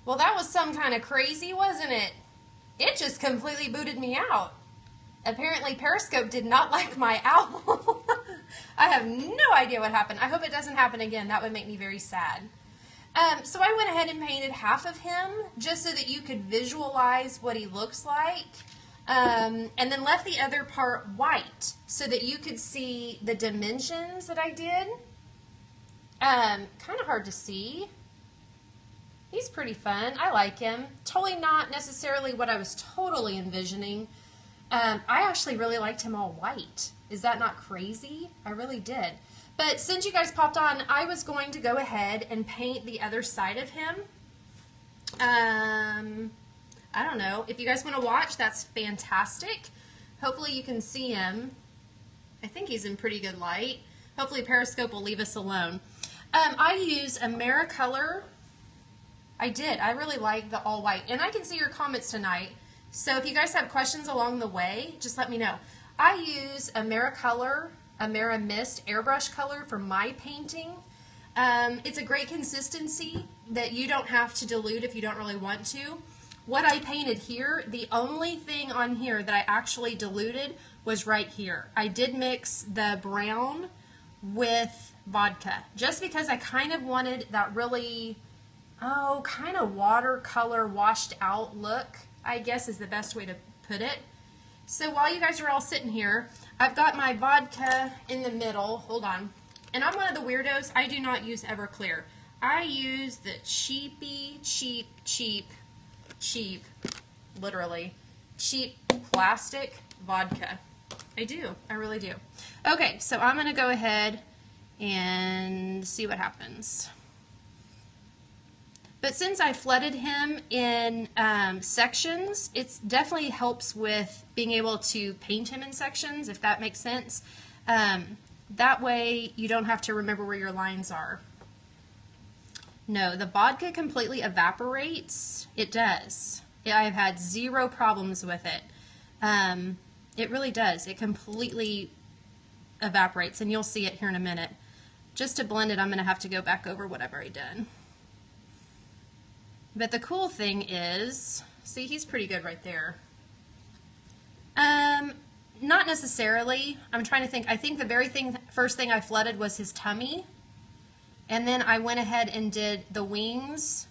Well, that was some kind of crazy, wasn't it? It just completely booted me out. Apparently, Periscope did not like my owl. I have no idea what happened. I hope it doesn't happen again. That would make me very sad. So I went ahead and painted half of him just so that you could visualize what he looks like. And then left the other part white so that you could see the dimensions that I did. Kind of hard to see. He's pretty fun. I like him. Totally not necessarily what I was totally envisioning. I actually really liked him all white. Is that not crazy? I really did. But since you guys popped on, I was going to go ahead and paint the other side of him. I don't know. If you guys want to watch, that's fantastic. Hopefully you can see him. I think he's in pretty good light. Hopefully Periscope will leave us alone. I use AmeriColor. I did. I really like the all white. And I can see your comments tonight. So if you guys have questions along the way, just let me know. I use AmeriColor, AmeriMist airbrush color for my painting. It's a great consistency that you don't have to dilute if you don't really want to. What I painted here, the only thing on here that I actually diluted was right here. I did mix the brown with vodka just because I kind of wanted that really, kind of watercolor washed out look, I guess is the best way to put it. So while you guys are all sitting here, I've got my vodka in the middle. Hold on. And I'm one of the weirdos. I do not use Everclear. I use the cheap, literally, cheap plastic vodka. I do. I really do. Okay, so I'm going to go ahead and see what happens. But since I flooded him in sections, it definitely helps with being able to paint him in sections, if that makes sense. That way you don't have to remember where your lines are. No, the vodka completely evaporates. It does. I've had zero problems with it. It really does. It completely evaporates, and you'll see it here in a minute. Just to blend it, I'm going to have to go back over what I've already done. But the cool thing is, see, he's pretty good right there. Not necessarily. I'm trying to think. I think the first thing I flooded was his tummy. And then I went ahead and did the wings,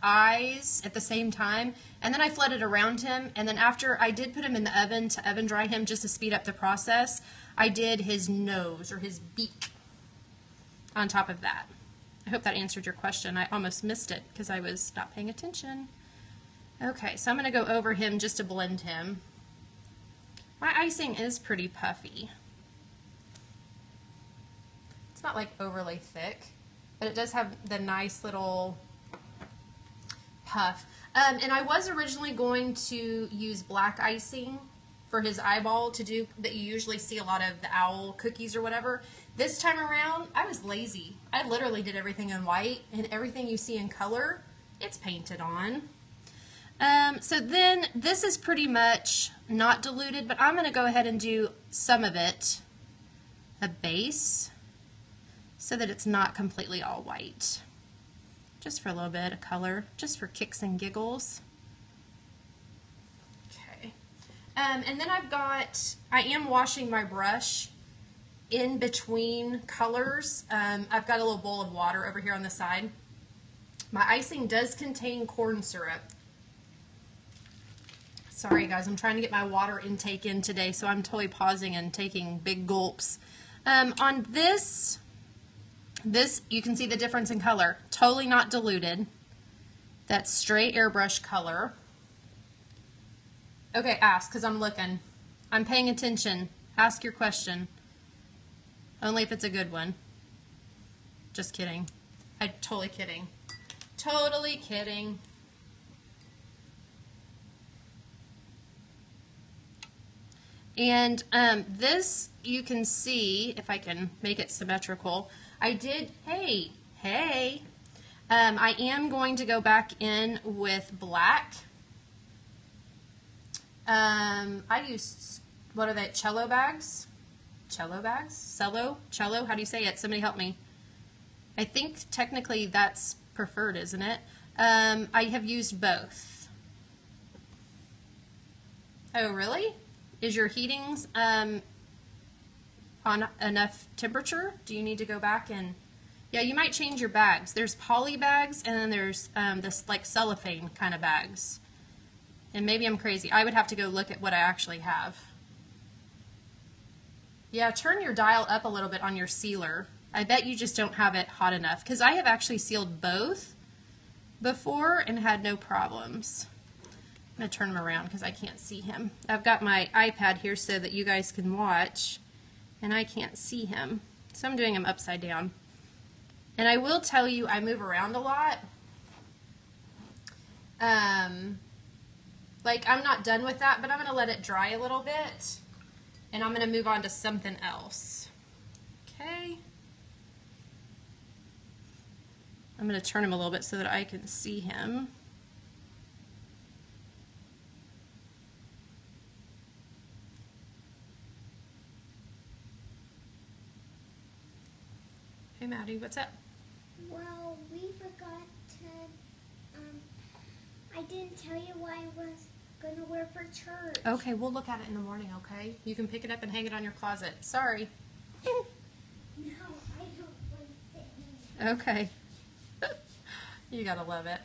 eyes at the same time. And then I flooded around him. And then after I did put him in the oven to oven dry him just to speed up the process, I did his nose or his beak on top of that. I hope that answered your question. I almost missed it because I was not paying attention. Okay, so I'm going to go over him just to blend him. My icing is pretty puffy. It's not like overly thick, but it does have the nice little puff. And I was originally going to use black icing for his eyeball to do that you usually see a lot of the owl cookies or whatever. This time around, I was lazy. I literally did everything in white, and everything you see in color, it's painted on. So then this is pretty much not diluted, but I'm going to go ahead and do some of it, a base, so that it's not completely all white. Just for a little bit of color, just for kicks and giggles. Okay. And then I am washing my brush in between colors. I've got a little bowl of water over here on the side. My icing does contain corn syrup. Sorry guys, I'm trying to get my water intake in today, so I'm totally pausing and taking big gulps. On this you can see the difference in color. Totally not diluted. That's straight airbrush color. Okay, ask, because I'm looking. I'm paying attention. Ask your question. Only if it's a good one. Just kidding. I'm totally kidding. Totally kidding. And this you can see, if I can make it symmetrical, I did, hey, I am going to go back in with black. I used, what are they, cello bags? Cello bags? Cello? Cello? How do you say it? Somebody help me. I think technically that's preferred, isn't it? I have used both. Oh, really? Is your heatings on enough temperature? Do you need to go back and... Yeah, you might change your bags. There's poly bags, and then there's this like cellophane kind of bags. And maybe I'm crazy. I would have to go look at what I actually have. Yeah, turn your dial up a little bit on your sealer. I bet you just don't have it hot enough, because I have actually sealed both before and had no problems. I'm going to turn him around because I can't see him. I've got my iPad here so that you guys can watch, and I can't see him. So I'm doing him upside down. And I will tell you, I move around a lot. Like, I'm not done with that, but I'm going to let it dry a little bit. And I'm going to move on to something else. Okay. I'm going to turn him a little bit so that I can see him. Hey, Maddie, what's up? Well, we forgot to, I didn't tell you what I was going to wear for church. Okay, we'll look at it in the morning, okay? You can pick it up and hang it on your closet. Sorry. No, I don't want it. Okay. You gotta love it.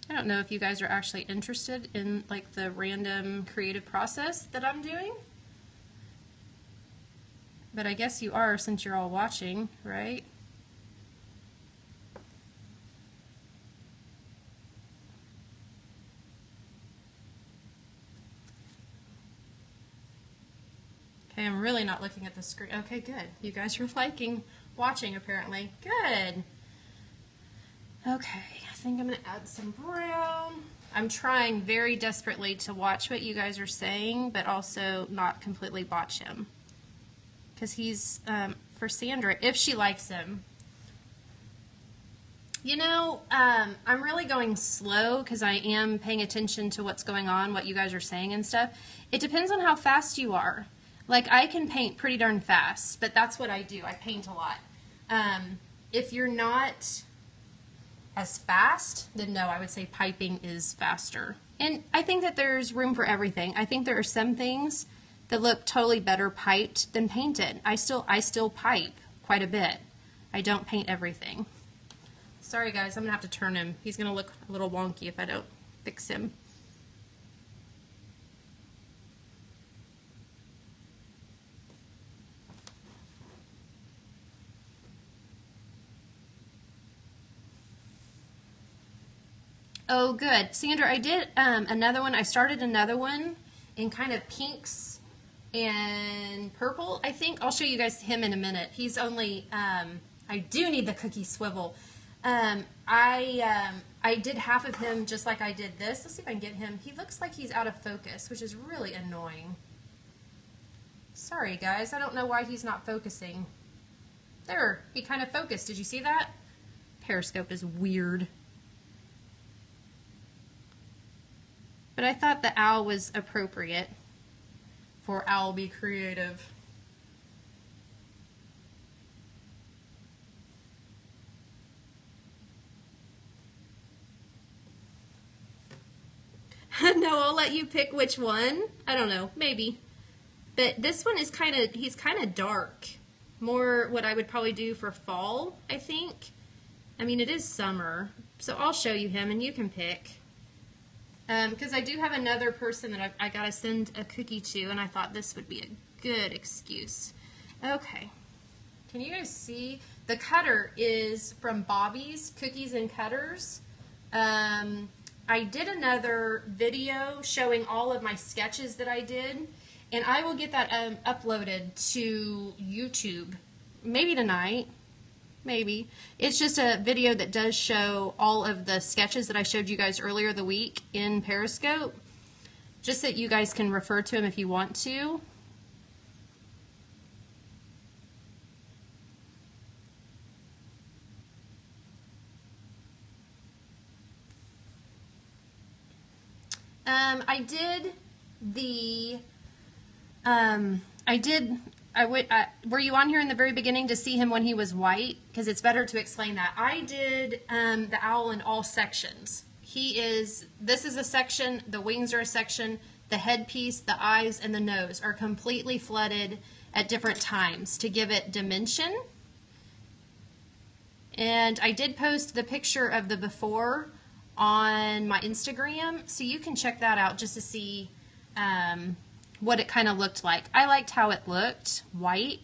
I don't know if you guys are actually interested in like the random creative process that I'm doing. But I guess you are since you're all watching, right? Okay, I'm really not looking at the screen. Okay, good. You guys are watching apparently. Good. Okay, I think I'm going to add some brown. I'm trying very desperately to watch what you guys are saying, but also not completely botch him. Because he's, for Sandra, if she likes him. You know, I'm really going slow because I am paying attention to what's going on, what you guys are saying and stuff. It depends on how fast you are. Like, I can paint pretty darn fast, but that's what I do. I paint a lot. If you're not as fast, then no, I would say piping is faster. And I think that there's room for everything. I think there are some things that look totally better piped than painted. I still pipe quite a bit. I don't paint everything. Sorry guys, I'm gonna have to turn him. He's gonna look a little wonky if I don't fix him. Oh, good. Sandra, I did another one. I started another one in kind of pinks and purple, I think. I'll show you guys him in a minute. He's only, I do need the cookie swivel. I did half of him just like I did this. Let's see if I can get him. He looks like he's out of focus, which is really annoying. Sorry, guys. I don't know why he's not focusing. There, he kind of focused. Did you see that? Periscope is weird. But I thought the owl was appropriate for Owl Be Creative. No, I'll let you pick which one. I don't know, maybe. But this one is he's kind of dark. More what I would probably do for fall, I think. I mean, it is summer, so I'll show you him and you can pick. Because I do have another person that I got to send a cookie to, and I thought this would be a good excuse. Okay. Can you guys see? The cutter is from Bobby's Cookies and Cutters. I did another video showing all of my sketches that I did, and I will get that uploaded to YouTube maybe tonight. Maybe. It's just a video that does show all of the sketches that I showed you guys earlier the week in Periscope, just that you guys can refer to them if you want to. I did were you on here in the very beginning to see him when he was white? Because it's better to explain that. I did the owl in all sections. This is a section, the wings are a section, the headpiece, the eyes, and the nose are completely flooded at different times to give it dimension. And I did post the picture of the before on my Instagram, so you can check that out just to see what it kind of looked like. I liked how it looked, white,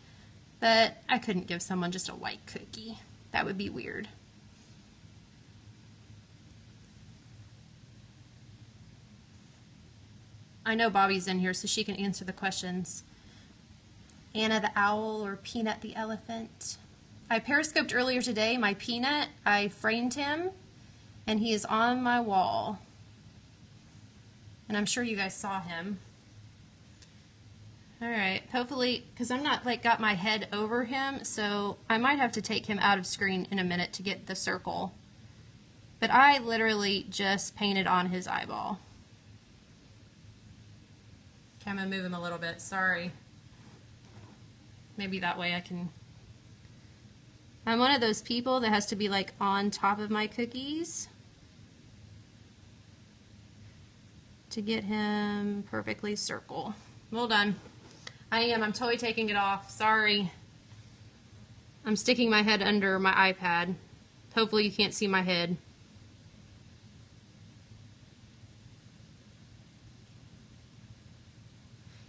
but I couldn't give someone just a white cookie. That would be weird. I know Bobby's in here, so she can answer the questions. Anna the owl or Peanut the elephant. I periscoped earlier today. My Peanut, I framed him, and he is on my wall. And I'm sure you guys saw him. All right, hopefully, because I'm not got my head over him, so I might have to take him out of screen in a minute to get the circle. But I literally just painted on his eyeball. Okay, I'm going to move him a little bit. Sorry. Maybe that way I can... I'm one of those people that has to be on top of my cookies to get him perfectly circle. Well done. I'm totally taking it off. Sorry. I'm sticking my head under my iPad. Hopefully you can't see my head.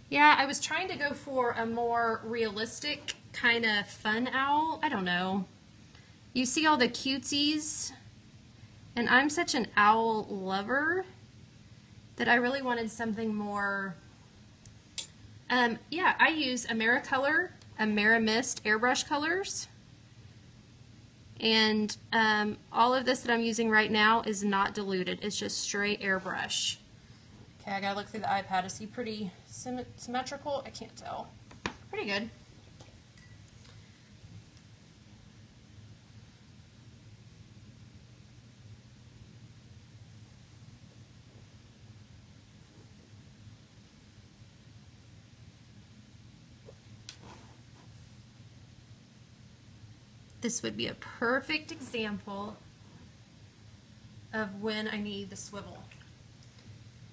Yeah, I was trying to go for a more realistic kind of fun owl. I don't know. You see all the cutesies, and I'm such an owl lover that I really wanted something more. Yeah, I use Americolor, Amerimist airbrush colors, and all of this that I'm using right now is not diluted. It's just straight airbrush. Okay, I gotta look through the iPad. Is he pretty symmetrical? I can't tell. Pretty good. This would be a perfect example of when I need the swivel.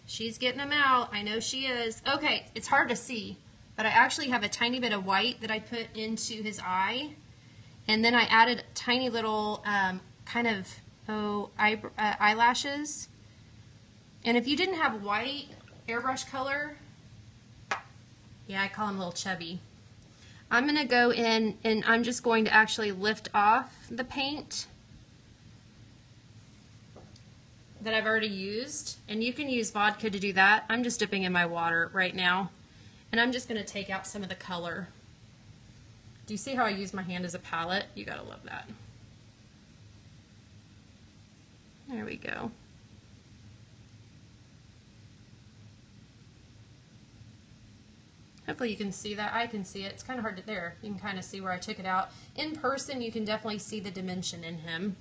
She's getting them out. I know she is. Okay, it's hard to see, but I actually have a tiny bit of white that I put into his eye, and then I added tiny little eyelashes. And if you didn't have white airbrush color, yeah, I call him a little chubby. I'm going to go in and I'm just going to actually lift off the paint that I've already used, and you can use vodka to do that. I'm just dipping in my water right now, and I'm just going to take out some of the color. Do you see how I use my hand as a palette? You gotta love that. There we go. Hopefully you can see that. I can see it. It's kind of hard to there. You can kind of see where I took it out. In person, you can definitely see the dimension in him.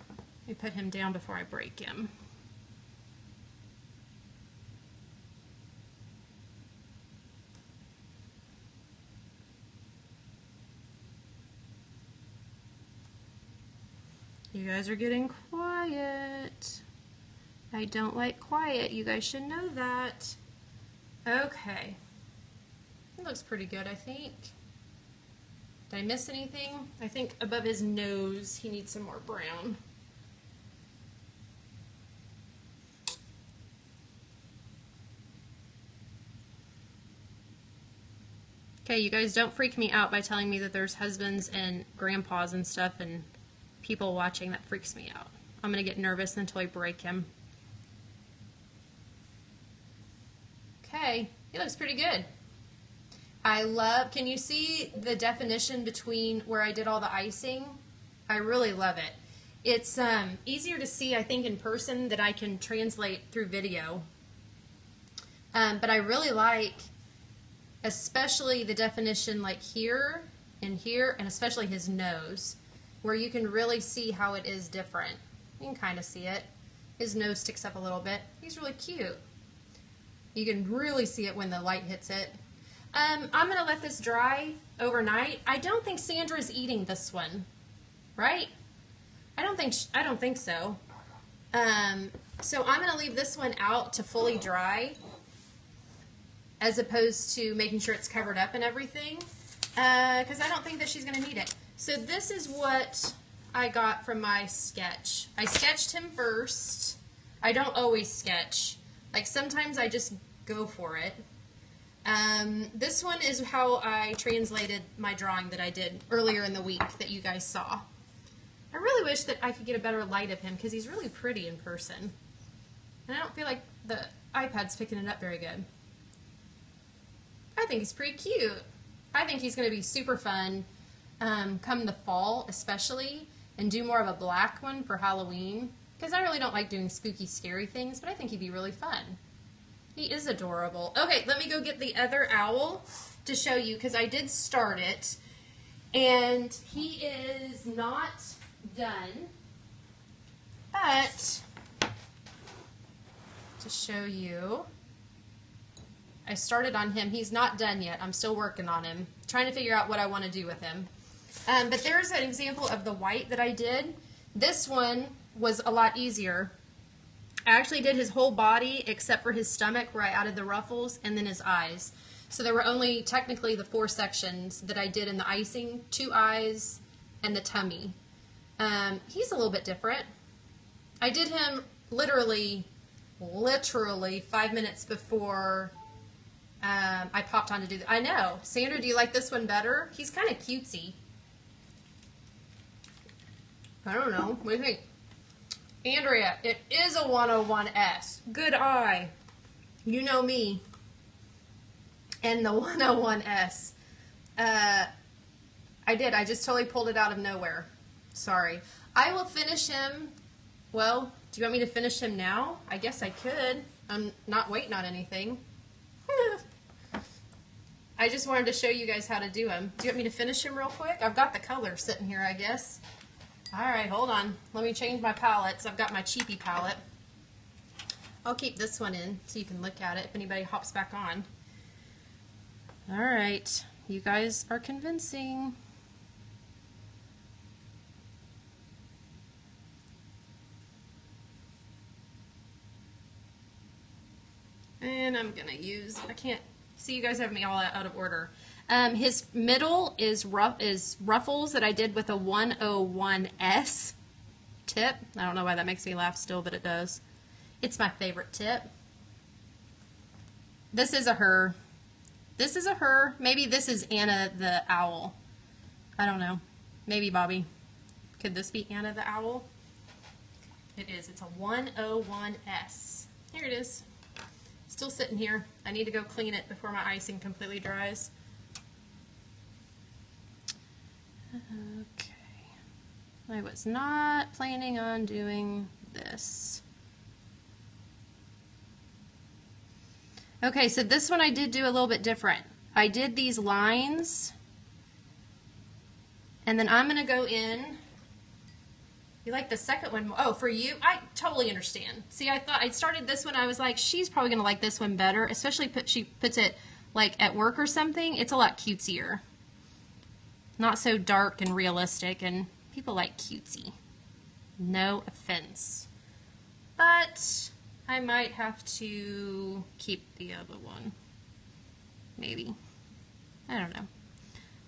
Let me put him down before I break him. You guys are getting quiet. I don't like quiet. You guys should know that. Okay. It looks pretty good, I think. Did I miss anything? I think above his nose, he needs some more brown. Okay, you guys don't freak me out by telling me that there's husbands and grandpas and stuff and people watching. That freaks me out. I'm going to get nervous until I break him. Okay, he looks pretty good. I love, can you see the definition between where I did all the icing? I really love it. It's easier to see, I think, in person than I can translate through video. But I really like, especially the definition like here, and especially his nose, where you can really see how it is different. You can kind of see it. His nose sticks up a little bit. He's really cute. You can really see it when the light hits it. I'm going to let this dry overnight. I don't think Sandra's eating this one, right? I don't think so. So I'm going to leave this one out to fully dry as opposed to making sure it's covered up and everything, because I don't think that she's going to need it. So this is what I got from my sketch. I sketched him first. I don't always sketch. Like sometimes I just go for it. This one is how I translated my drawing that I did earlier in the week that you guys saw. I really wish that I could get a better light of him because he's really pretty in person. And I don't feel like the iPad's picking it up very good. I think he's pretty cute. I think he's going to be super fun come the fall especially, and do more of a black one for Halloween because I really don't like doing spooky, scary things, but I think he'd be really fun. He is adorable. Okay, let me go get the other owl to show you because I did start it, and he is not done, but to show you, I started on him. He's not done yet. I'm still working on him, trying to figure out what I want to do with him. But there's an example of the white that I did. This one was a lot easier. I actually did his whole body except for his stomach where I added the ruffles and then his eyes. So there were only technically the 4 sections that I did in the icing, 2 eyes and the tummy. He's a little bit different. I did him literally 5 minutes before I popped on to do that. I know. Sandra, do you like this one better? He's kind of cutesy. I don't know. What do you think? Andrea, it is a 101S. Good eye. You know me. And the 101S. I did. I just totally pulled it out of nowhere. Sorry. I will finish him. Well, do you want me to finish him now? I guess I could. I'm not waiting on anything. I just wanted to show you guys how to do him. Do you want me to finish him real quick? I've got the color sitting here, I guess. All right, hold on. Let me change my palettes. I've got my cheapy palette. I'll keep this one in so you can look at it if anybody hops back on. All right, you guys are convincing. And I'm gonna use, I can't see, you guys have me all out of order. His middle is ruffles that I did with a 101S tip. I don't know why that makes me laugh still, but it does. It's my favorite tip. This is a her. This is a her. Maybe this is Anna the owl. I don't know. Maybe Bobby. Could this be Anna the owl? It is. It's a 101S. Here it is. Still sitting here. I need to go clean it before my icing completely dries. Okay. I was not planning on doing this. Okay, so this one I did do a little bit different. I did these lines, and then I'm going to go in. You like the second one more? Oh, for you? I totally understand. See, I thought I started this one. I was like, she's probably going to like this one better, especially she puts it like at work or something. It's a lot cutesier. Not so dark and realistic, and people like cutesy. No offense. But I might have to keep the other one. Maybe. I don't know.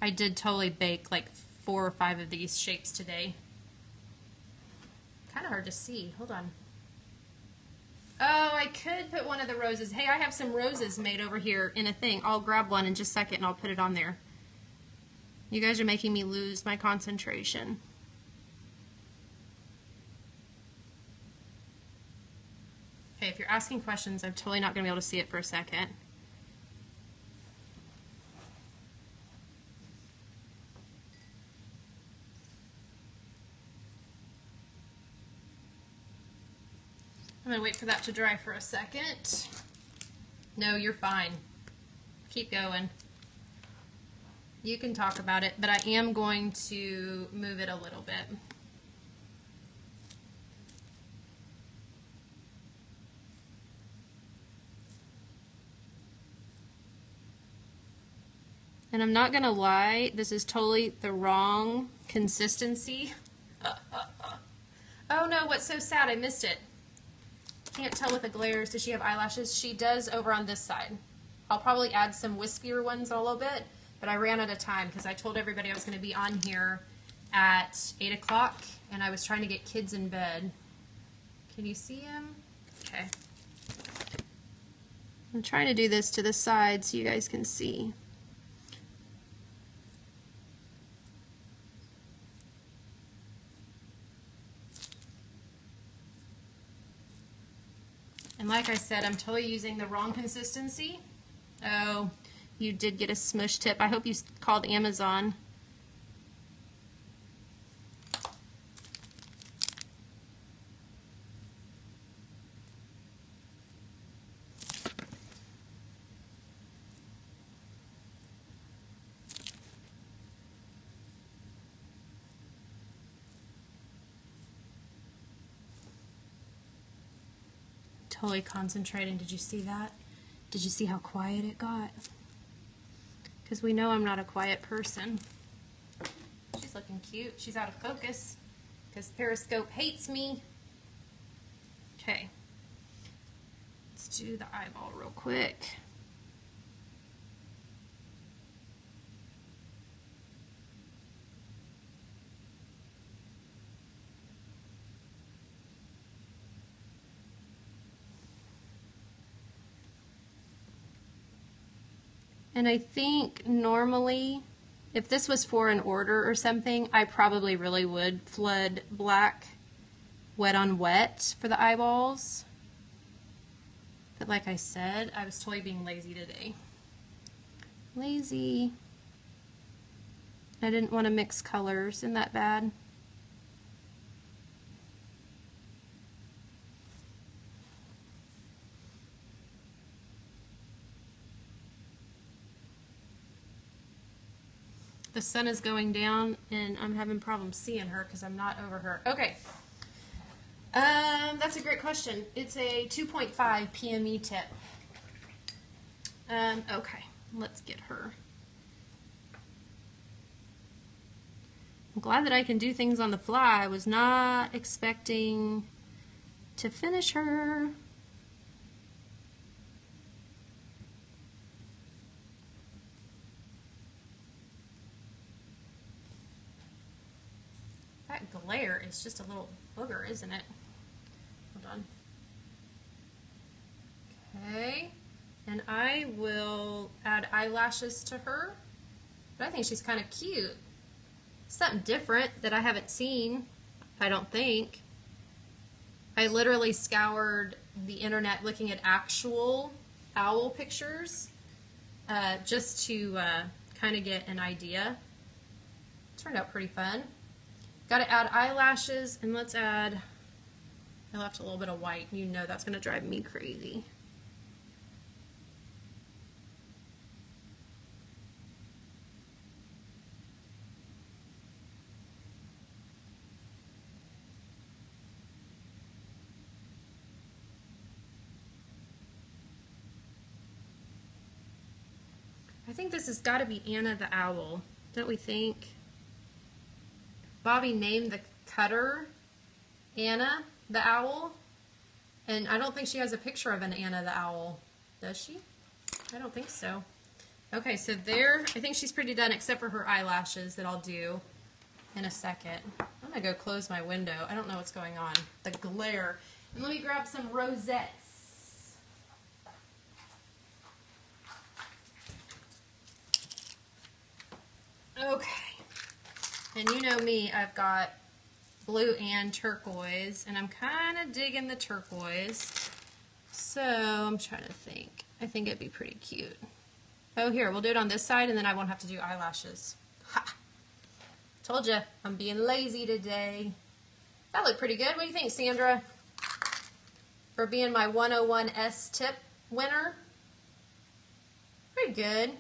I did totally bake like 4 or 5 of these shapes today. Kind of hard to see. Hold on. Oh, I could put one of the roses. Hey, I have some roses made over here in a thing. I'll grab one in just a second and I'll put it on there. You guys are making me lose my concentration. Okay, if you're asking questions, I'm totally not going to be able to see it for a second. I'm going to wait for that to dry for a second. No, you're fine. Keep going. You can talk about it, but I am going to move it a little bit. And I'm not gonna lie, this is totally the wrong consistency. Oh no, what's so sad? I missed it. Can't tell with the glares. Does she have eyelashes? She does over on this side. I'll probably add some wispier ones in a little bit, but I ran out of time because I told everybody I was going to be on here at 8 o'clock, and I was trying to get kids in bed. Can you see him? Okay. I'm trying to do this to the side so you guys can see. And like I said, I'm totally using the wrong consistency. Oh, you did get a smush tip. I hope you called Amazon. Totally concentrating. Did you see that? Did you see how quiet it got? Because we know I'm not a quiet person. She's looking cute. She's out of focus because Periscope hates me. Okay. Let's do the eyeball real quick. And I think normally, if this was for an order or something, I probably really would flood black wet on wet for the eyeballs. But like I said, I was totally being lazy today. Lazy. I didn't want to mix colors. Isn't that bad? The sun is going down and I'm having problems seeing her because I'm not over her. Okay. That's a great question. It's a 2.5 PME tip. Okay, let's get her. I'm glad that I can do things on the fly. I was not expecting to finish her. That glare is just a little booger, isn't it? Hold on. Okay, and I will add eyelashes to her, but I think she's kind of cute. Something different that I haven't seen, I don't think. I literally scoured the internet looking at actual owl pictures just to kind of get an idea. Turned out pretty fun. Got to add eyelashes, and let's add, I left a little bit of white. You know that's going to drive me crazy. I think this has got to be Anna the Owl, don't we think? Bobby named the cutter Anna the Owl, and I don't think she has a picture of an Anna the Owl, does she? I don't think so. Okay, so there, I think she's pretty done except for her eyelashes that I'll do in a second. I'm going to go close my window. I don't know what's going on. The glare. And let me grab some rosettes. Okay. And you know me, I've got blue and turquoise, and I'm kind of digging the turquoise. So I'm trying to think. I think it'd be pretty cute. Oh, here, we'll do it on this side, and then I won't have to do eyelashes. Ha! Told you, I'm being lazy today. That looked pretty good. What do you think, Sandra? For being my 101S tip winner? Pretty good.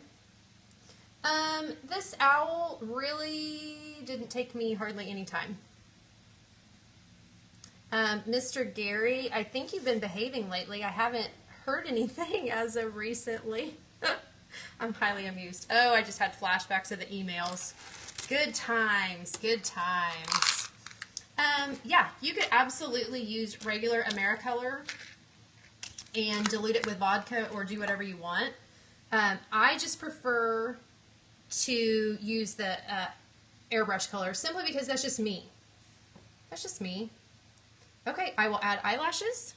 This owl really didn't take me hardly any time. Mr. Gary, I think you've been behaving lately. I haven't heard anything as of recently. I'm highly amused. Oh, I just had flashbacks of the emails. Good times, good times. Yeah, you could absolutely use regular Americolor and dilute it with vodka or do whatever you want. I just prefer to use the airbrush color simply because that's just me. That's just me. Okay, I will add eyelashes.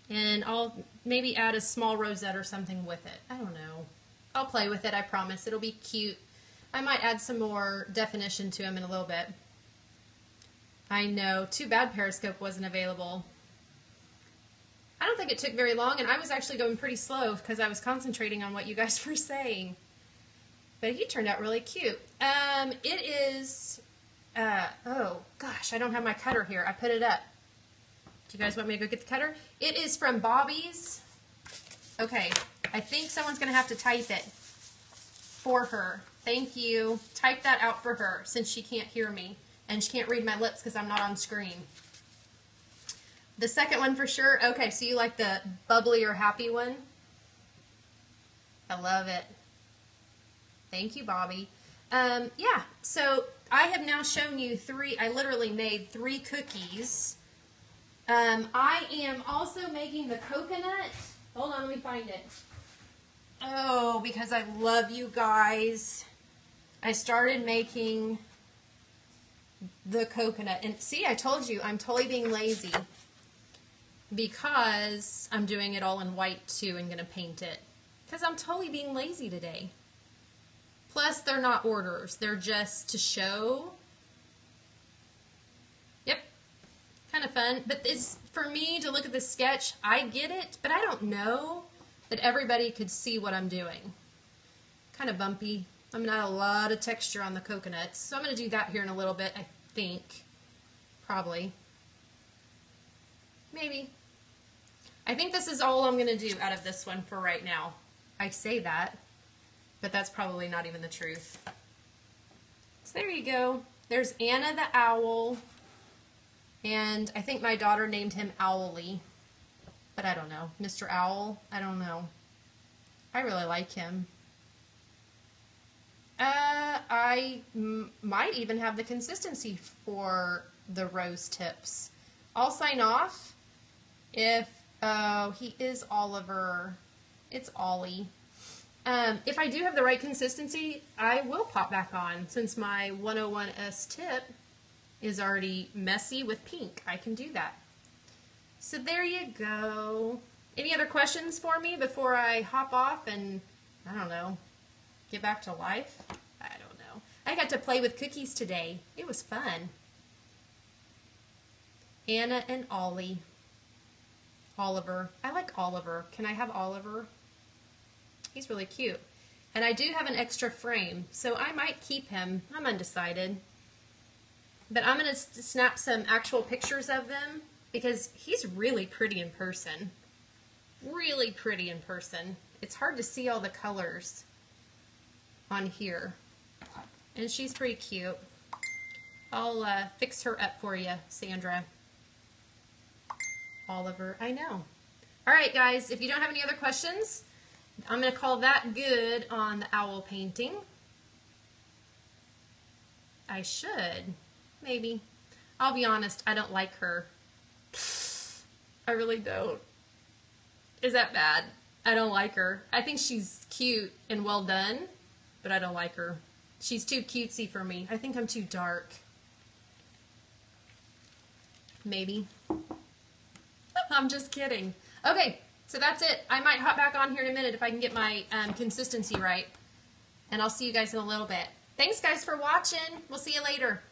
And I'll maybe add a small rosette or something with it. I don't know. I'll play with it, I promise. It'll be cute. I might add some more definition to them in a little bit. I know. Too bad Periscope wasn't available. I don't think it took very long, and I was actually going pretty slow because I was concentrating on what you guys were saying. But he turned out really cute. It is... oh, gosh, I don't have my cutter here. I put it up. Do you guys want me to go get the cutter? It is from Bobby's. Okay, I think someone's going to have to type it for her. Thank you. Type that out for her since she can't hear me and she can't read my lips because I'm not on screen. The second one for sure. Okay, so you like the bubbly or happy one? I love it. Thank you, Bobby. Yeah, so I have now shown you I literally made 3 cookies. I am also making the coconut. Hold on, let me find it. Oh, because I love you guys. I started making the coconut. And see, I told you, I'm totally being lazy because I'm doing it all in white too and going to paint it. Because I'm totally being lazy today. Plus, they're not orders. They're just to show. Yep. Kind of fun. But it's, for me to look at the sketch, I get it, but I don't know that everybody could see what I'm doing. Kind of bumpy. I'm not a lot of texture on the coconuts. So I'm going to do that here in a little bit, I think. Probably. Maybe. I think this is all I'm going to do out of this one for right now. I say that, but that's probably not even the truth. So there you go. There's Anna the owl. And I think my daughter named him Owly. But I don't know. Mr. Owl? I don't know. I really like him. I might even have the consistency for the rose tips. I'll sign off if... Oh, he is Oliver. It's Ollie. If I do have the right consistency, I will pop back on since my 101S tip is already messy with pink. I can do that. So there you go. Any other questions for me before I hop off and, I don't know, get back to life? I don't know. I got to play with cookies today. It was fun. Anna and Ollie. Oliver. I like Oliver. Can I have Oliver? He's really cute. And I do have an extra frame, so I might keep him. I'm undecided. But I'm going to snap some actual pictures of them because he's really pretty in person. Really pretty in person. It's hard to see all the colors on here. And she's pretty cute. I'll fix her up for you, Sandra. Oliver, I know. All right, guys, if you don't have any other questions, I'm going to call that good on the owl painting. I should. Maybe. I'll be honest, I don't like her. I really don't. Is that bad? I don't like her. I think she's cute and well done, but I don't like her. She's too cutesy for me. I think I'm too dark. Maybe. I'm just kidding. Okay, so that's it. I might hop back on here in a minute if I can get my consistency right. And I'll see you guys in a little bit. Thanks, guys, for watching. We'll see you later.